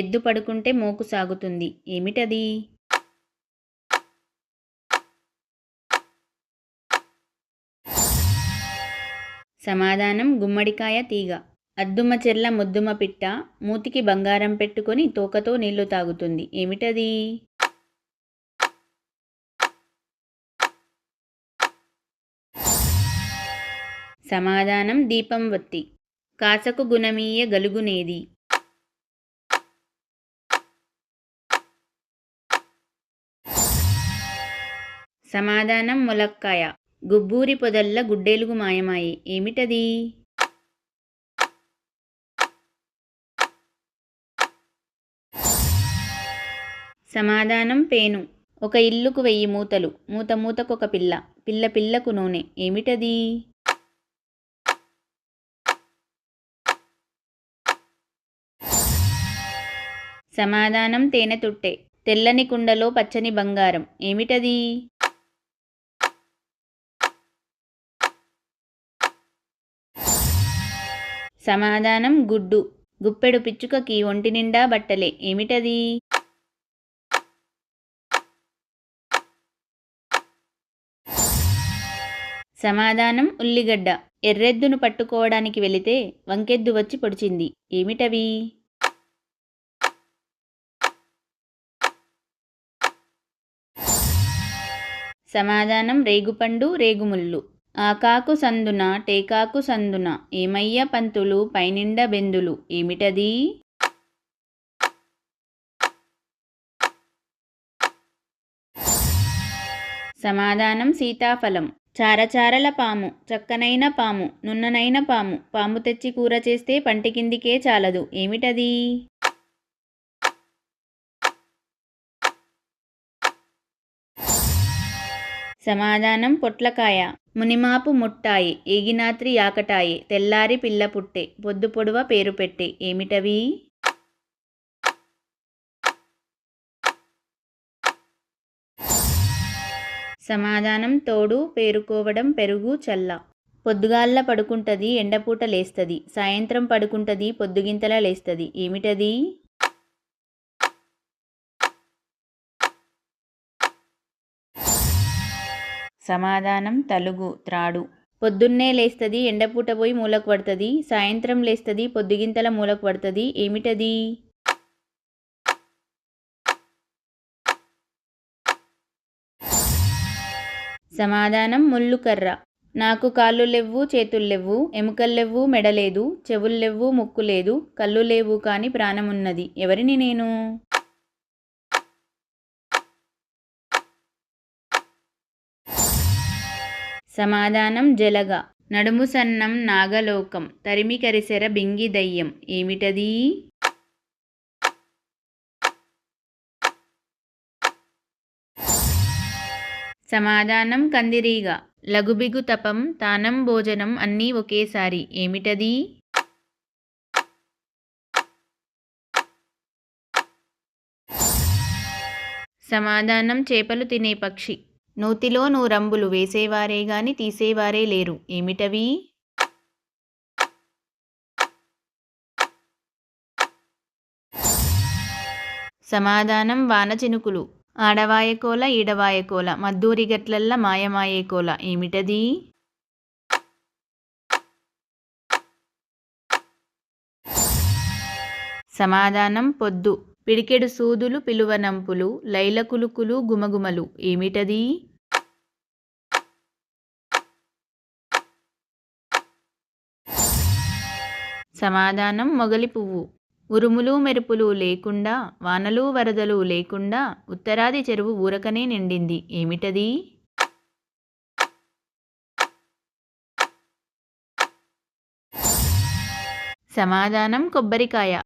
ఎద్దు పడుకుంటే మోకు సాగుతుంది. ఏమిటది? సమాధానం గుమ్మడికాయ తీగ. అద్దుమ చెర్ల ముద్దుమ పిట్ట మూతికి బంగారం పెట్టుకొని తోకతో నీళ్లు తాగుతుంది. ఏమిటది? సమాధానం దీపం వత్తి. కాసకు గుణమీయ గలుగునేది? సమాధానం ములక్కాయ. గుబ్బూరి పొదల్ల గుడ్డేలుగు మాయమాయే. ఏమిటది? సమాధానం పేను. ఒక ఇల్లుకు 1000 మూతలు, మూత మూతకొక పిల్ల, పిల్ల పిల్లకు నూనె. ఏమిటది? సమాధానం తేనె తుట్టె. తెల్లని కుండలో పచ్చని బంగారం. ఏమిటది? సమాధానం గుడ్డు. గుప్పెడు పిచ్చుకకి ఒంటి నిండా బట్టలే. ఏమిటది? సమాధానం ఉల్లిగడ్డ. ఎర్రెద్దును పట్టుకోవడానికి వెళితే వంకెద్దు వచ్చి పొడిచింది. ఏమిటవి? సమాధానం రేగుపండు రేగుముళ్ళు. ఆకాకు సందున టేకాకు సందున ఏమయ్య పంతులు పైనిండ బెందులు. ఏమిటది? సమాధానం సీతాఫలం. చారచారల పాము, చక్కనైన పాము, నున్ననైన పాము, పాము తెచ్చి కూర చేస్తే పంటి కిందికే చాలదు. ఏమిటది? సమాధానం పొట్లకాయ. మునిమాపు ముట్టాయి, ఏగినాత్రి యాకటాయే, తెల్లారి పిల్ల పుట్టే, పొద్దు పొడువ పేరు పెట్టే. ఏమిటవి? సమాధానం తోడు, పేరుకోవడం, పెరుగు, చల్ల. పొద్దుగాల్ల పడుకుంటది, ఎండపూట లేస్తది, సాయంత్రం పడుకుంటది, పొద్దుగింతల లేస్తది. ఏమిటది? సమాధానం తలుగు, త్రాడు. పొద్దున్నే లేస్తది, ఎండపూట పోయి మూలకు పడుతుంది, సాయంత్రం లేస్తది, పొద్దుగింతల మూలకు పడుతుంది. ఏమిటది? సమాధానం ముళ్ళుకర్ర. నాకు కాళ్ళు లెవ్వు, చేతుల్లెవ్వు, ఎముకల్లెవ్వు, మెడలేదు, చెవుల్లెవ్వు, ముక్కు లేదు, కళ్ళు లేవు కాని ప్రాణమున్నది. ఎవరిని నేను? సమాధానం జలగ. నడుము సన్నం నాగలోకం, తరిమి కరిసెర బింగి దయ్యం. ఏమిటది? సమాధానం కందిరీగ. లగుబిగు తపం, తానం భోజనం అన్నీ ఒకేసారి. ఏమిటది? సమాధానం చేపలు తినే పక్షి. నూతిలో నూరంబులు వేసేవారే గాని తీసేవారే లేరు. ఏమిటవి? సమాధానం వాన చినుకులు. ఆడవాయకోల ఈడవాయకోల, మద్దూరి గట్లల్ల మాయమాయేకోల. ఏమిటది? సమాధానం పొద్దు. పిడికెడు సూదులు పిలువనంపులు, లైలకులుకులు గుమగుమలు. ఏమిటది? సమాధానం మొగలి పువ్వు. ఉరుములు మెరుపులు లేకుండా, వానలు వరదలు లేకుండా, ఉత్తరాది చెరువు ఊరకనే నిండింది. ఏమిటది? సమాధానం కొబ్బరికాయ.